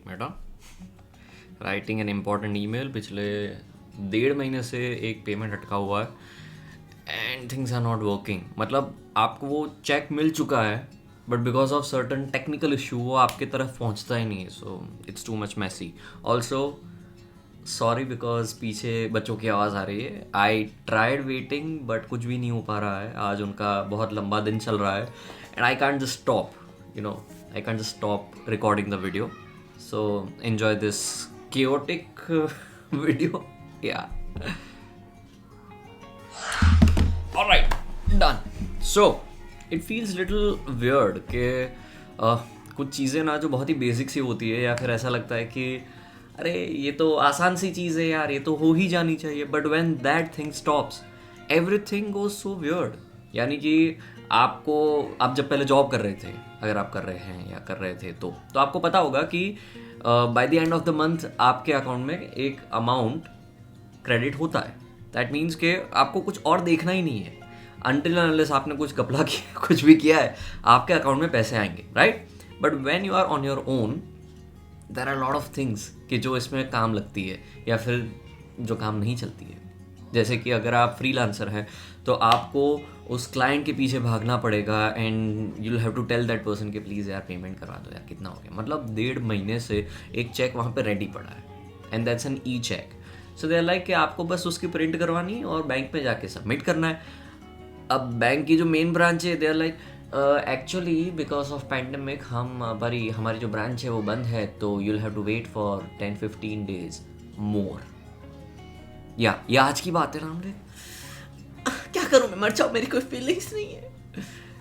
बेटा writing an important email. पिछले 1.5 महीने से एक पेमेंट अटका हुआ है and things are not working. मतलब आपको वो चेक मिल चुका है but because of certain technical issue वो आपके तरफ पहुंचता ही नहीं है। So it's too much messy. Also sorry because पीछे बच्चों की आवाज़ आ रही है। आई ट्राइड वेटिंग बट कुछ भी नहीं हो पा रहा है। आज उनका बहुत लंबा दिन चल रहा है and I can't just stop, I can't just stop recording the video. So enjoy this chaotic video. Yeah. All right, done. So it feels little weird कि कुछ चीज़ें ना जो बहुत ही बेसिक सी होती है या फिर ऐसा लगता है कि अरे ये तो आसान सी चीज़ है यार, ये तो हो ही जानी चाहिए. But when that thing stops everything goes so weird. यानी कि आप जब पहले जॉब कर रहे थे, अगर आप कर रहे हैं या कर रहे थे तो आपको पता होगा कि by the end of the month आपके अकाउंट में एक अमाउंट क्रेडिट होता है. दैट मीन्स कि आपको कुछ और देखना ही नहीं है. अनटिल अनलेस आपने कुछ कपड़ा किया, कुछ भी किया है, आपके अकाउंट में पैसे आएंगे, right. But when you are on your own there are lot of things कि जो इसमें काम लगती है या फिर जो काम नहीं चलती है. जैसे कि अगर आप फ्रीलांसर हैं तो आपको उस क्लाइंट के पीछे भागना पड़ेगा and you will have to tell that person कि प्लीज़ यार पेमेंट करवा दो यार, कितना हो गया. मतलब 1.5 महीने से एक चेक वहाँ पे रेडी पड़ा है and that's an e cheque. So they are like कि आपको बस उसकी प्रिंट करवानी और बैंक में जाके सबमिट करना है. अब बैंक की जो मेन ब्रांच है they are like actually because of pandemic हमारी जो ब्रांच है वो बंद है, तो you will have to wait for 10-15 days more. या ये आज की बात है ना. हमने क्या करूँ मैं, मर जाऊँ, मेरी कोई फीलिंग्स नहीं है.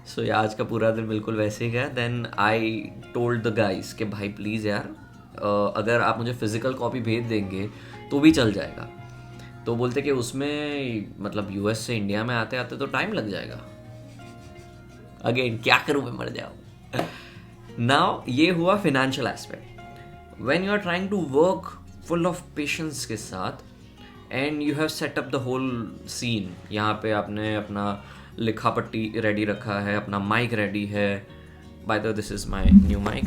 सो ये आज का पूरा दिन बिल्कुल वैसे ही गया. Then I told the guys कि भाई प्लीज़ यार अगर आप मुझे फिजिकल कॉपी भेज देंगे तो भी चल जाएगा. तो बोलते कि उसमें मतलब यूएस से इंडिया में आते आते तो टाइम लग जाएगा. अगेन क्या करूँ मैं, मर जाऊँ. नाउ ये हुआ financial aspect. When you are trying to work full of patience के साथ and you have set up the whole scene. यहाँ पे आपने अपना लिखा पट्टी रेडी रखा है, अपना माइक रेडी है. By the way this is my new mic.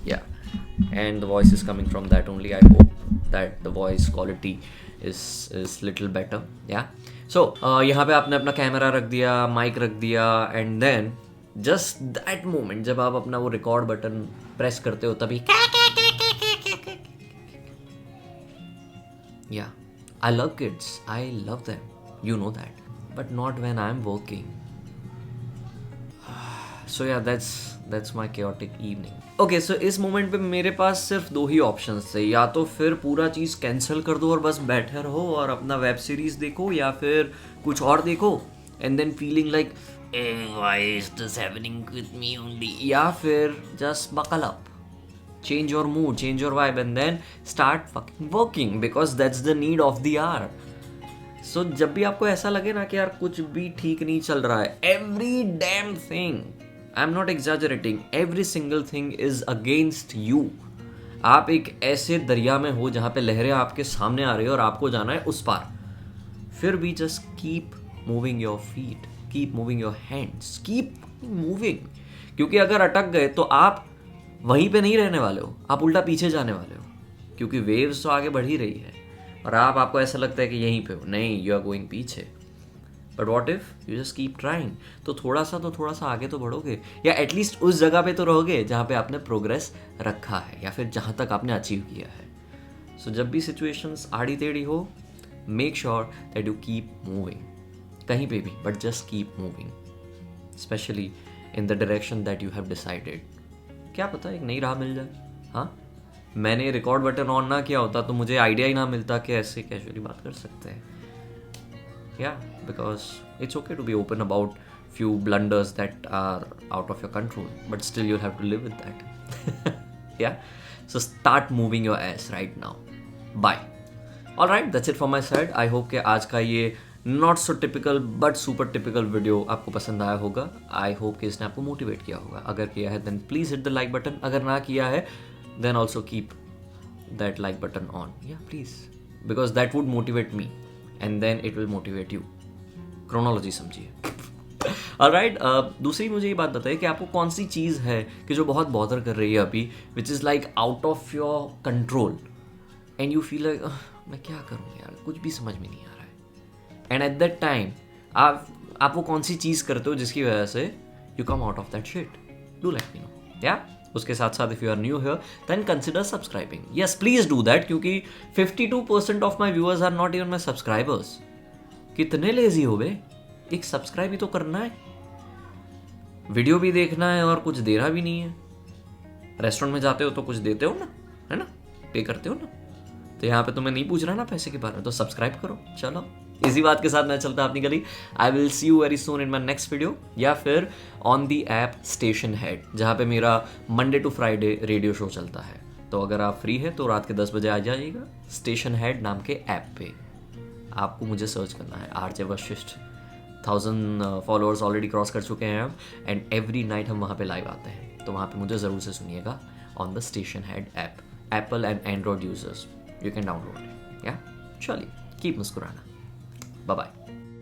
Yeah and the voice is coming from that only. I hope that the voice quality is little better. Yeah so यहाँ पे आपने अपना camera रख दिया, mic रख दिया and then just that moment जब आप अपना वो रिकॉर्ड बटन प्रेस करते हो तभी yeah, I love kids, I love them, you know that, but not when I'm working. So yeah, that's my chaotic evening. Okay, so इस moment पे मेरे पास सिर्फ 2 ही ऑप्शंस थे. या तो फिर पूरा चीज़ कैंसिल कर दो और बस बैठे रहो और अपना वेब सीरीज देखो या फिर कुछ और देखो and than feeling like why is this happening with me only, या फिर just buckle up, change your mood, change your vibe and then start fucking working because that's the need of the hour. So जब भी आपको ऐसा लगे ना कि यार कुछ भी ठीक नहीं चल रहा है, every damn thing, I'm not exaggerating, every single thing is against you. आप एक ऐसे दरिया में हो जहाँ पे लहरें आपके सामने आ रही है और आपको जाना है उस पार. फिर भी just keep moving your feet, keep moving your hands, keep moving. क्योंकि अगर अटक गए तो आप वहीं पे नहीं रहने वाले हो, आप उल्टा पीछे जाने वाले हो. क्योंकि वेव्स तो आगे बढ़ ही रही है और आपको ऐसा लगता है कि यहीं पे हो. नहीं, यू आर गोइंग पीछे. But what if you just keep trying. तो थोड़ा सा आगे तो बढ़ोगे या एटलीस्ट उस जगह पे तो रहोगे जहाँ पे आपने प्रोग्रेस रखा है या फिर जहाँ तक आपने अचीव किया है. सो जब भी सिचुएशंस आड़ी टेढ़ी हो, make sure that you keep moving कहीं पे भी, but just keep moving, specially in the direction that you have decided. क्या पता एक नई राह मिल जाए. हाँ, मैंने रिकॉर्ड बटन ऑन ना किया होता तो मुझे आइडिया ही ना मिलता कि ऐसे कैजुअली बात कर सकते हैं. या because it's okay to be open about few blunders that are out of your control, but still you have to live with that. Yeah so start moving your ass right now. Bye. Alright, that's it from my side. I hope कि आज का ये not so typical but super typical video आपको पसंद आया होगा. आई hope कि इसने आपको मोटिवेट किया होगा. अगर किया है then please hit the like button. अगर ना किया है then also keep that like button on. Yeah please, because that would motivate me and then it will motivate you. Chronology समझिए. ऑलराइट, दूसरी मुझे ये बात बताइए कि आपको कौन सी चीज़ है कि जो बहुत बॉदर कर रही है अभी, which is like out of your control and you feel like मैं क्या करूँ यार, कुछ भी समझ में नहीं आ रहा है। एंड एट दैट टाइम आप वो कौन सी चीज़ करते हो जिसकी वजह से you come out of that shit? Do let me know. या उसके साथ साथ if you are new here then consider subscribing. Yes, please do that, क्योंकि 52% of my viewers are not even my subscribers. कितने लेजी हो बे, एक subscribe ही तो करना है, वीडियो भी देखना है और कुछ देना भी नहीं है। रेस्टोरेंट में जाते हो तो कुछ देते हो ना, है ना, पे करते हो ना, तो यहाँ पे तुम्हें नहीं पूछ रहा ना पैसे के बारे में, तो सब्सक्राइब करो। चलो, इसी बात के साथ मैं चलता अपनी गली। I will see you very soon in my next video, या फिर on the app station head, जहाँ पे मेरा Monday to Friday radio show चलता है। तो अगर आप फ्री है तो रात के 10 बजे आ जाइएगा स्टेशन हेड नाम के ऐप पे। आपको मुझे सर्च करना है RJ Vashishtha. 1000 followers already cross कर चुके हैं हम, एंड एवरी नाइट हम वहाँ पे लाइव आते हैं, तो वहाँ पे मुझे ज़रूर से सुनिएगा on the station head app. Apple and Android users, you can download it. या चलिए, कीप मुस्कुराना। Bye bye.